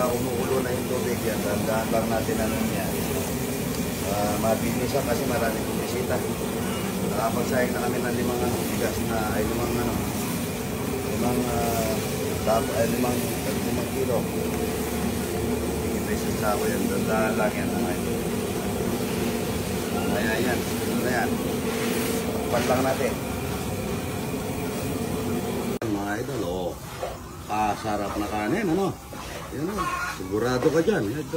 pagka umuulo na yung tubig yan, dahan lang natin ano niya. Mabilisan kasi maraming bumisita. Nakapagsayang na kami ng limang bigas na ay limang kilo. Higit sa sako yan, dahan lang yan. Ayan, ito na yan. Takpan lang natin. Mga idol, sarap na kanin, ano? Yan o, sigurado ka dyan. Yan,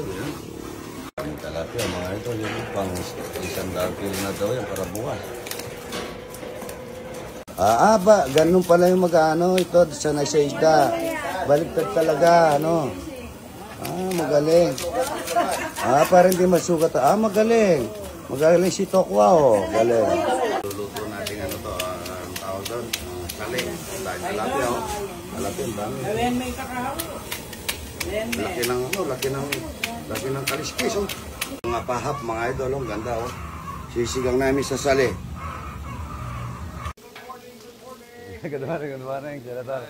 ang talapia, mga idol, yun pang 100 kilo na daw yan para bukas. Ganun pala yung mag-ano, ito, sanay sa isda. Baliktad talaga, ano? Magaling. Parang hindi masukat. Magaling. Magaling si Tokwa, galing. Luluto natin ano to, ang tawag doon, saling. Talapia, talapia, ang dami. Laki ng kaliskis, Mga pahap, mga idol, ang ganda, Sisigang namin sa sali. Good morning, Senator.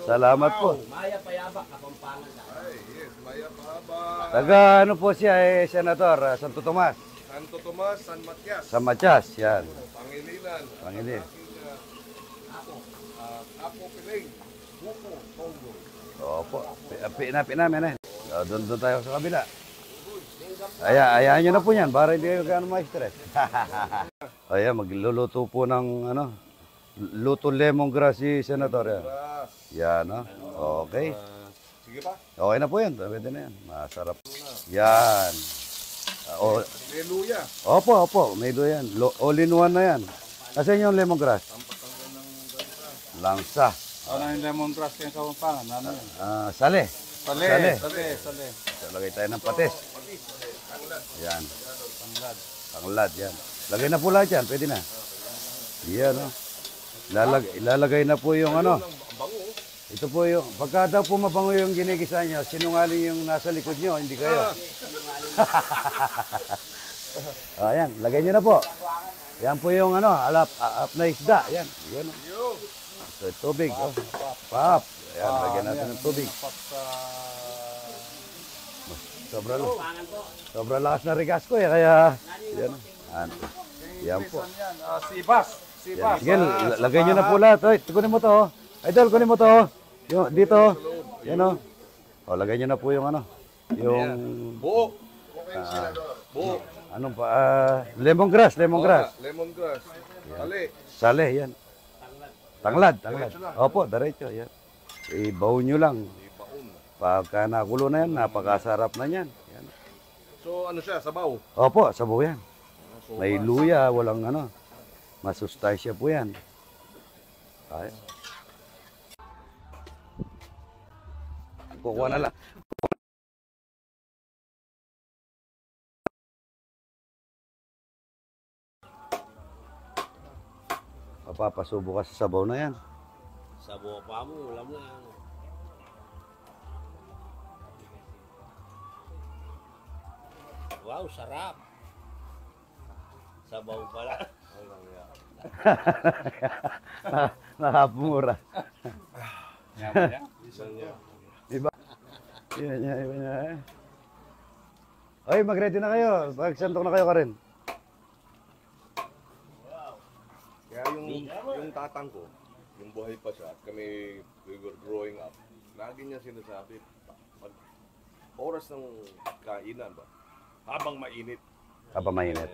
Salamat po. Maya Payabak, Kapampangan na. Ay, yes, Maya Payabak. Taga ano po siya, Senator, Santo Tomas. Santo Tomas, San Matias. Sa Matias, yan. Pangilinan. Pangilin. Apo Piling. Buko, Tongo. Opo, namin doon tayo sa kabila. Ayahan nyo na po yan, para hindi kayo gano'ng ma-stress. Ayan, magluluto po ng luto lemongrass si Senator. Yan, okay. Sige pa. Okay na po yan, pwede na yan. Masarap. Yan. May luya. Opo, may luya yan. All-in-one na yan. Kasi yung lemongrass? Langsa. Ano yung lemongrass yung Kapampangan? Ano yun? Sale. Sale. Lagay tayo ng patis. Yan. Tanglad, yan. Lagay na po lahat yan, pwede na. Yan, Ilalagay na po yung Ito po yung, pagka daw po mabango yung ginigisa nyo, sinungaling yung nasa likod nyo, hindi kayo. Ayan, lagay nyo na po. Yan po yung alap na isda. Yan. So, tubig. Pap. Ayan, lagyan natin ng tubig. Sobrang lakas na rigas ko kaya yan. Yan po. Sibas. Sige, lagay nyo na po lahat. Kunin mo to. Idol, kunin mo to. Yung, dito. Yan lagay nyo na po yung yung buo. Buo. Anong pa? Lemongrass. Lemongrass. Sale, yan. Tanglad. Opo, diretso, yan. Ibaw nyo lang. Pagka nakulo na yan, napakasarap na yan. So, ano siya? Sabaw? Opo, sabaw yan. May luya, walang masustansya po yan. Ay. Kukuha na lang. Papapasubo ka sa sabaw na yan. Sabaw pa mo, ulam na yan. Wow, sarap. Sabaw pala. Nakapumura. Iba. Iba niya. Oy, mag-ready na kayo. Pagsantok na kayo ka rin. Kaya yung tatang ko, yung buhay pa siya, kami, we were growing up, lagi niya sinasabi, pag oras ng kainan ba, habang mainit. Habang mainit.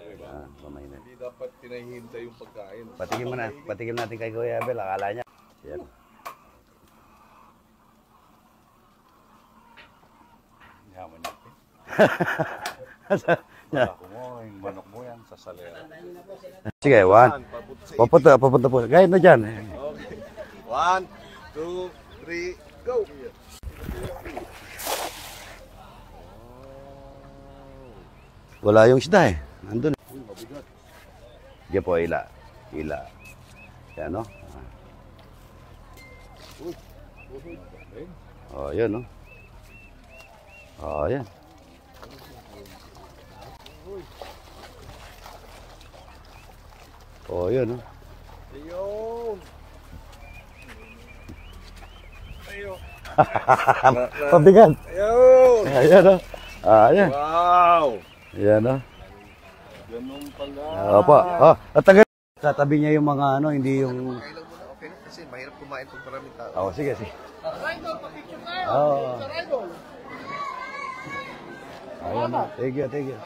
Mainit. Hindi dapat tinahihintay yung pagkain. Patikim natin kay Kuya Abel, akala niya. Yan. Yaman natin. Ako mo, yung manok mo yan sa salera. Sige, papunta po. Gayet na dyan. Okay. 1, 2, 3, go! Wala yung isda nandun. Diyan po, ila. Yan, yan, yan. Yan, Ayun! Pabigat. Ayun! Ayan o. Ayan. Wow! Ayan o. Ganun pala. Opo. Oh, at taga katabi niya yung mga ano, hindi yung... Okay na kasi mahirap kumain pag maraming tao. Oh, sige, sige. Oh. Ayan na. Thank you, thank you.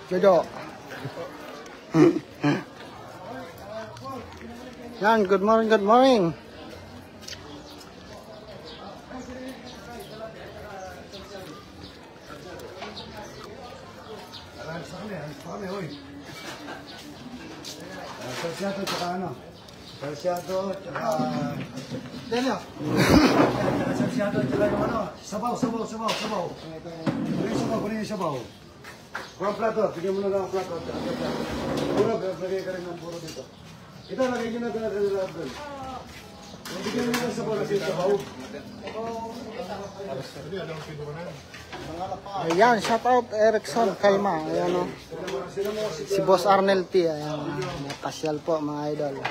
Jojo. Yan, good morning, good morning. Salsyado, tsaka ano? Salsyado, tsaka... Daniel. Salsyado, tsaka yung ano? Sabaw. Kunin yung sabaw. Kurang plato, bigyan mo na lang ang plato. Puro, lagay ka rin ng puro dito. Ito, lagay nyo na ito na lahat doon. Bigyan mo na lang sabaw na siya sabaw. Ayan, shout out Erickson Kalma. Ayan o. Si Boss Arnel T. Ayan, kasyal po mga idol.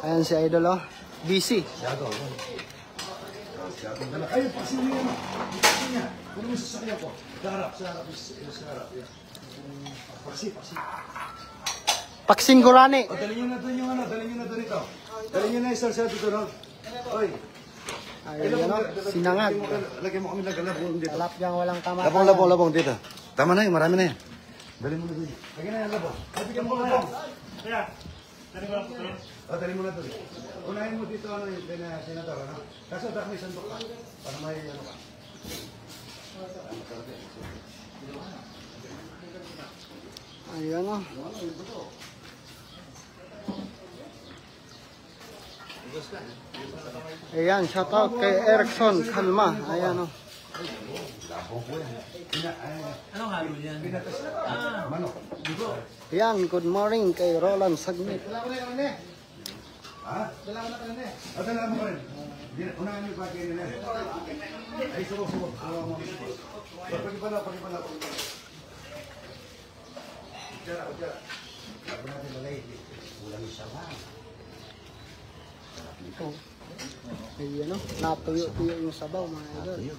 Ayan si idol o. Busy. Ayun, pasin mo yan. Pasin niya. Kunin mo sa sakya ko. Sa harap. Paksi. Paksin Gurani. O, dalhin nyo na doon yung ano. Dalhin nyo na doon ito. Dalhin nyo na yung salsyado doon. No? Oy. Ayan o. Sinangag. Lagyan mo kami labong dito. Talapyang walang kamatayan. Labong dito. Tama na yun, marami na yan. Dalhin mo na doon. Lagyan na yan labong. Bigyan mo labong. Dali mo na doon. Unahin mo dito ano yung senador, ano? Kaso dapat may sandok ka. Para may ano ka. Ayan o. Ayan, shout out kay Erickson Kalma. Ayan o. Ayan, good morning kay Roland Sagnit. Ha? Dala mo ka rin. Unahin mo yung pagkain nila. Ay, subok. Pagkipala. Udyara. Lago natin balay. Ulang isa ba? Ito. Ayan o. Natuyo-tuyo yung sabaw mga idol.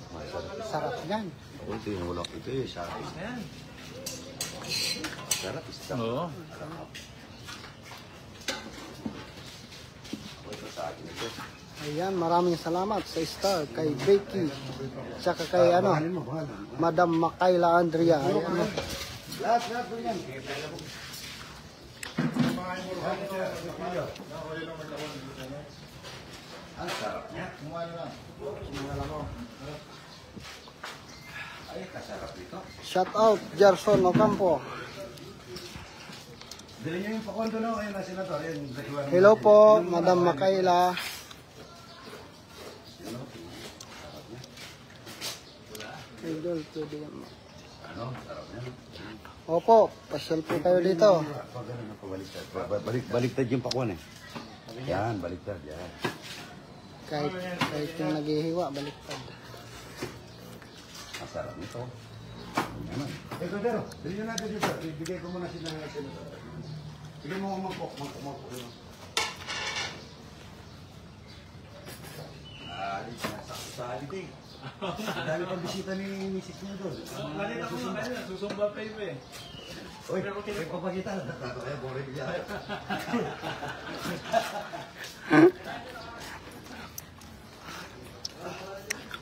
Sarap yan. Ito yung ulok. Ito yung sarap. Sarap. Oo. Ayan, maraming salamat sa Star, kay Becky, tsaka kay ano, Madam Makayla Andrea. Ayan o. Lahat po yan. Ang sarap niya. Ay, kasarap dito. Shout out Gerson Ocampo. Dali niyo yung pakondo na. Ayun na sila to. Hello po, Madam Makayla. Idol, pwede yan. Ano? Sarap niya. Opo, pasyal po kayo dito. Baliktad yung pakwan eh. Yan, baliktad. Yan. Kahit yung naghihiwa, baliktad. Masarap nito. Yan. Eh, Cordero, bilhin natin dito. Bigay ko muna sila ng senador. Bigay mo mangkok. Sali din. Ang dami pang bisita ni Mrs. mo doon. Kanina ko nga kanina, susumba pa yun eh. Uy, may papakita. Natato kaya, boring yan.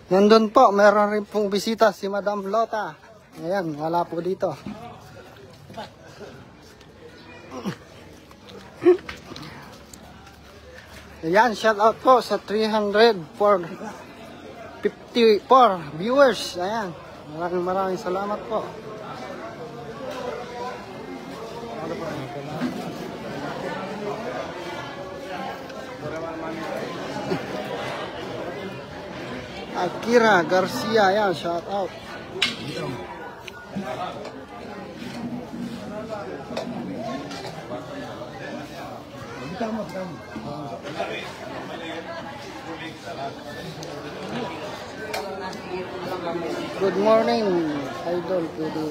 Nandun po, meron rin pong bisita si Madam Lota. Ayan, wala po dito. Ayan, shout out po sa 354 viewers. Ayan, maraming salamat po. Akira Garcia, yan, shout out. Good morning, Idol. Pwede.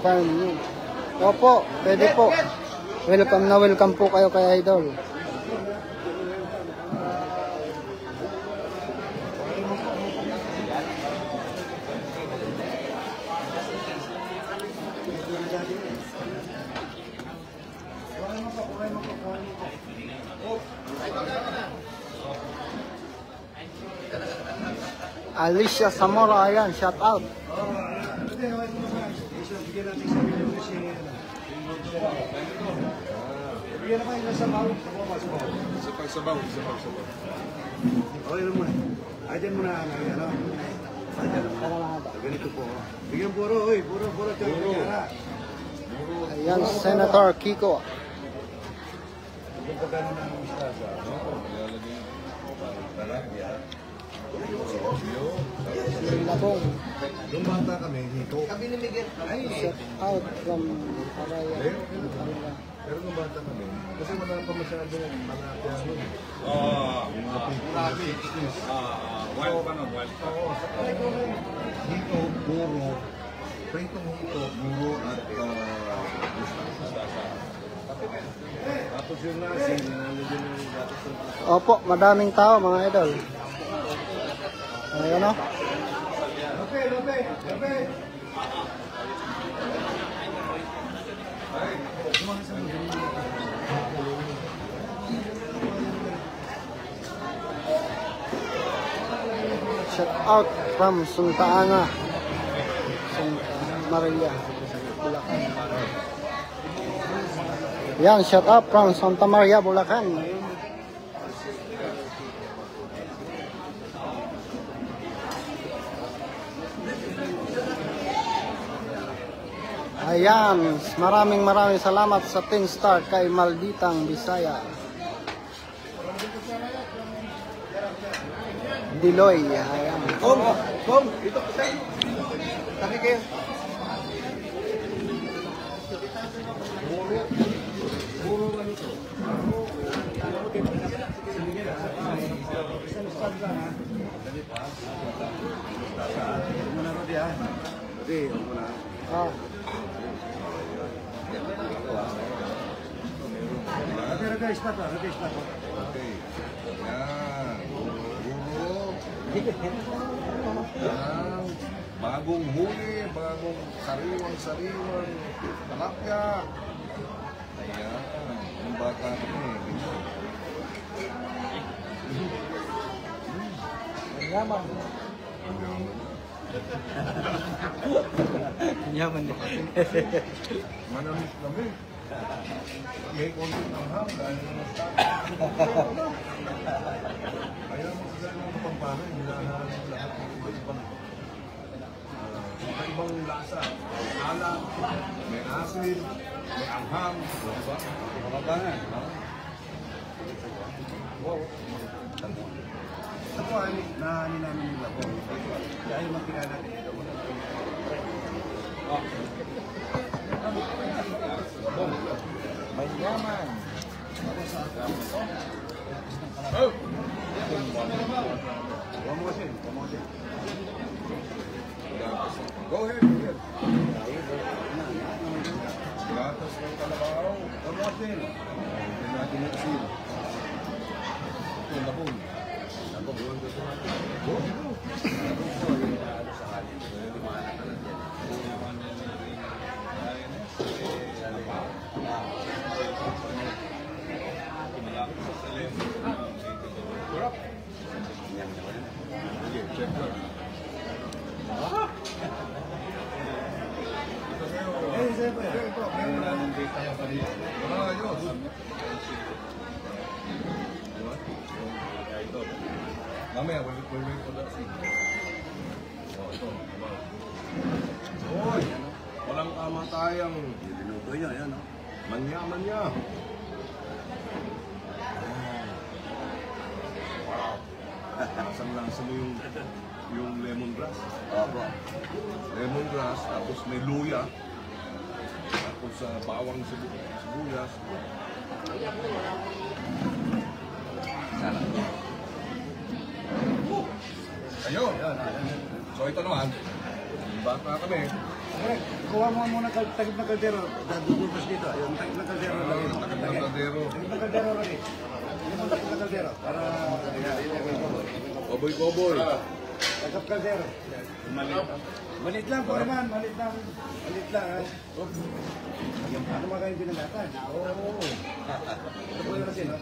Farm yun. Opo, pwede po. Welcome na welcome po kayo kay Idol. Alicia Zamora, ayan, shout out. Okay lang muna. Ayan muna, ano? Ganito po. Bigyan puro, oy. Puro. Ayan, Senator Kiko. Labong. Yung bata kami, dito. Shout out from Araya. Pero nung bata kami, kasi wala pa masyadong malapya nun. Wild pa nun, wild pa. Dito, puro. Pritong hito, puro at tapos yung nasi, nandiyan yung gatas. Opo, madaming tao mga idol. Ayan o. Lope. Shout out from Santa Ana. Santa Maria. Bulacan. Yan, shout out from Santa Maria, Bulacan. Ayan, maraming salamat sa 10 star kay Malditang Bisaya. Diloy, ayan. Kom, ito tayo. Tabi kayo. Ah. Ragay spot. Okay. Yan. Puro. Yan. Bagong huli, bagong sariwang talapya. Ayan. Yung bata kami. Yaman. Yaman din. Manamis. May konting anghang dahil kaya mo sila ng Kapampangan, hinahanap lahat ng iba-ibang iba-ibang lasa. Alat, may asin, may anghang, diba? Kapampangan. Wow. Ako, naani namin nila po. Dahil magkila natin ito. Manyaman. Go ahead. Gatas ng kalabaw. Kamotin. Hindi natin nagsil. Ito, labong. Mamaya, we'll wait for that scene. Oh, ito. Hoy! Walang kamatayang Binuto niya, yan. manya. Lasang-lasa mo yung lemongrass. Opo. Lemongrass, tapos may luya. Tapos bawang sibuyas. Sarap. Ayun. So ito naman, bata kami. Kuha mo muna tagip na kaldero. Dadudubos dito. Yung tagip na kaldero. Takip ng kaldero. Tagip na kaldero lagi. Yung tagip na kaldero. Para... Koboy-koboy. Tagip kaldero. Malit lang po naman. Malit lang. Malit lang. Ano mga kayong binagatan? Oo. Ito po yung kasi, no?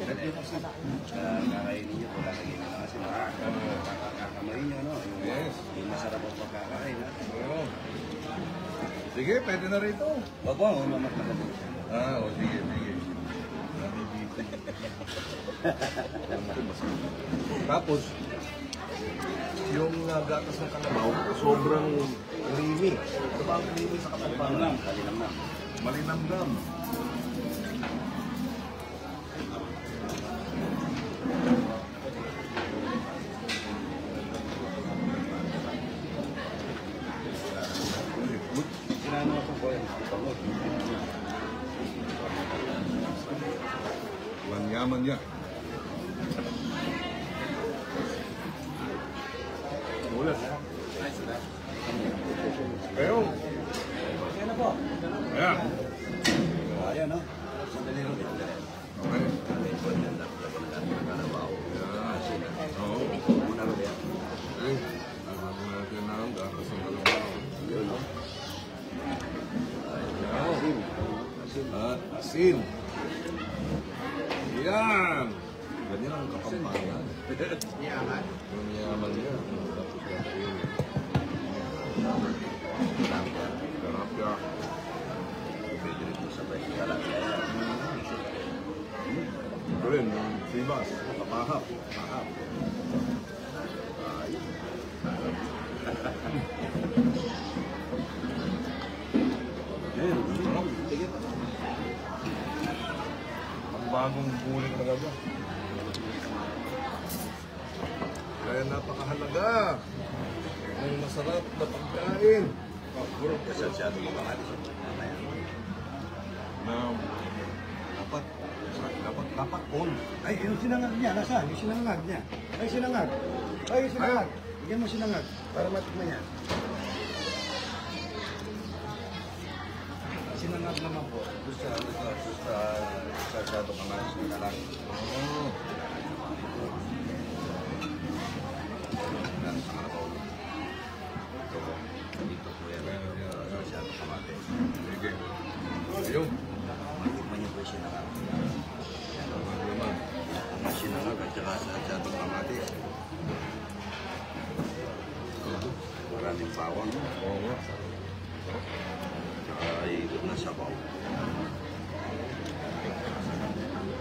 Kakainin nyo po lagi na kasi kakamarin nyo, no? Yes. Yung masarap ang pagkakain, ha? Ayun. Sige, pwede na rito. Opo, mamat na kasi. Sige. Tapos, yung gatas ng kalabaw, sobrang creamy. Ano ba ang creamy sa Kapampangan? Kalinamnam. Malinamnam. Sinano ako po yung pangod. Manyaman niya. Ulit. Ayun. Ayan na po. Ayan. Ayan, no? Sandali rin. Okay. Oo. Muna rin yan. Okay. Bago natin na ang gatas ng kalabaw. Yun, no? Ayan. At asin. Yan. Ganyan ang Kapampangan. Yaman. Yung yaman niya. Tapos gagawin. Tilapia. Pwede rin po sabay. Tilapia yan. Ito rin, yung sibas. Kapahap. Ayun. Sarap. Sige. Ang bagong buling talaga. Kaya napakahalaga ng masarap na pagkain. Kasasyado mo mga alis. Na dapat all. Ay, yung sinangag niya. Nasaan? Yung sinangag niya. Ay, sinangag. Ay, sinangag. Bigyan mo sinangag para matikman niya. Sinangag naman po. Gusto sa Shadow Kamaris na lang. Oh. Dito po yan. Sa Shadow Kamaris. Sige. Ayun. Matikman niyo po yung sinangag. Tama naman. Ang sinangag at saka sa Shadow Kamaris. Maraming bawang. Oo nga. Ay, ikot na sabaw.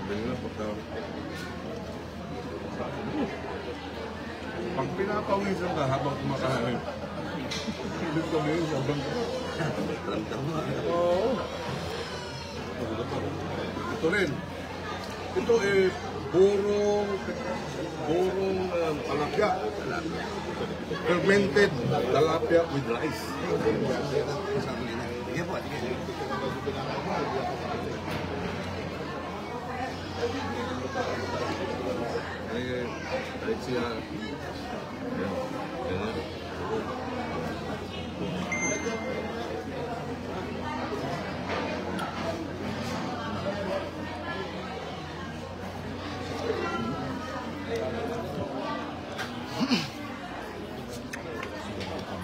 Ganyan na pagka... Pag pinapawisan ka habang kumakain, ibig sabihin sobrang... Ramdam mo. Oo. Ito rin. Ito burong talapia. Fermented talapia with rice. Sige po, sige. Ay siya.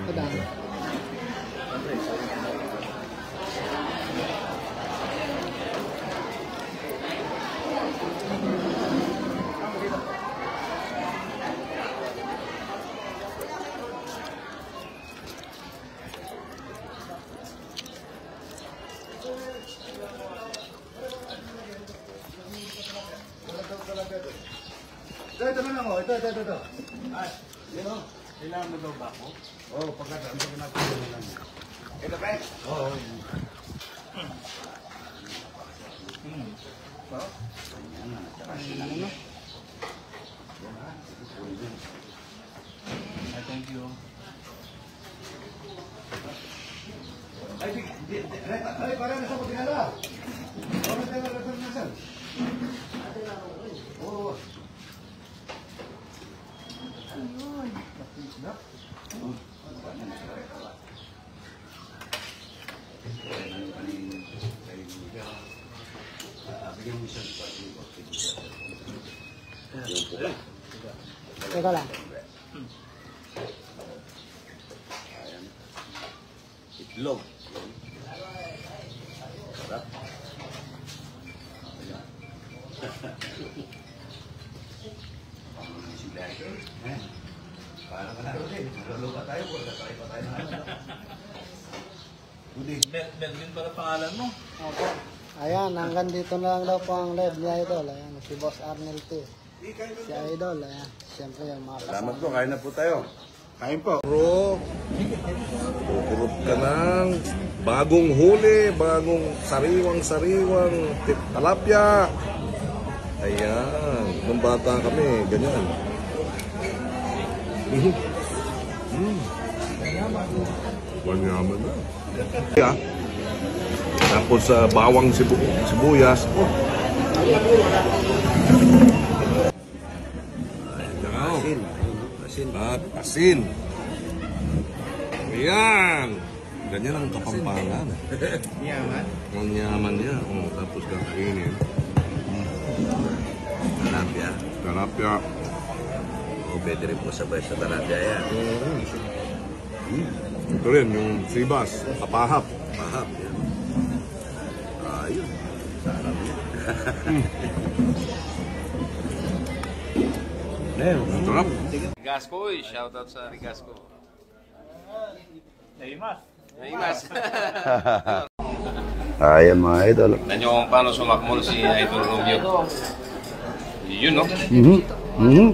Madami. Ito na lang o. Ito. Ay, yun o. Kailangan mo daw ba ako? Oo, pagkatapos ko natin yun lang. Ito ba? Oo. Sarap? Ayan na, tsaka sila. Thank you. Ay, parang nasa ko dinala. Ano tayo nasan? Oo. Teka lang. Itlog. Melvin pala pangalan mo. Opo. Ayan, hanggang dito na lang daw po ang live ni Idol. Ayan, si Boss Arnel T. Si Idol, ayan. Siyempre yung mga Salamat kasama. po, kain na po tayo. Kain po. Bro, kukurot ka ng bagong huli, bagong sariwang talapia. Ayan, nung bata kami, ganyan. Manyaman na. Yeah. Tapos bawang sibuyas. Asin. Asin. At asin. Ayan. Ganyan ang Kapampangan. Yaman. Ang yaman niya. Oh, tapos kakainin. Talapia. Talapia. O, pwede rin po sabay sa talapia yan. Ito rin, yung sibas. Kapahap. Mahap yan. Ayun. Sarap yan. Ang sarap. Rigasco, shoutout sa Rigasco. Naimas. Naimas. Ayan mga idol. Tignan nyo kung paano sumakmol si Idol Romeo. Yun, no? Mhm. Mhm.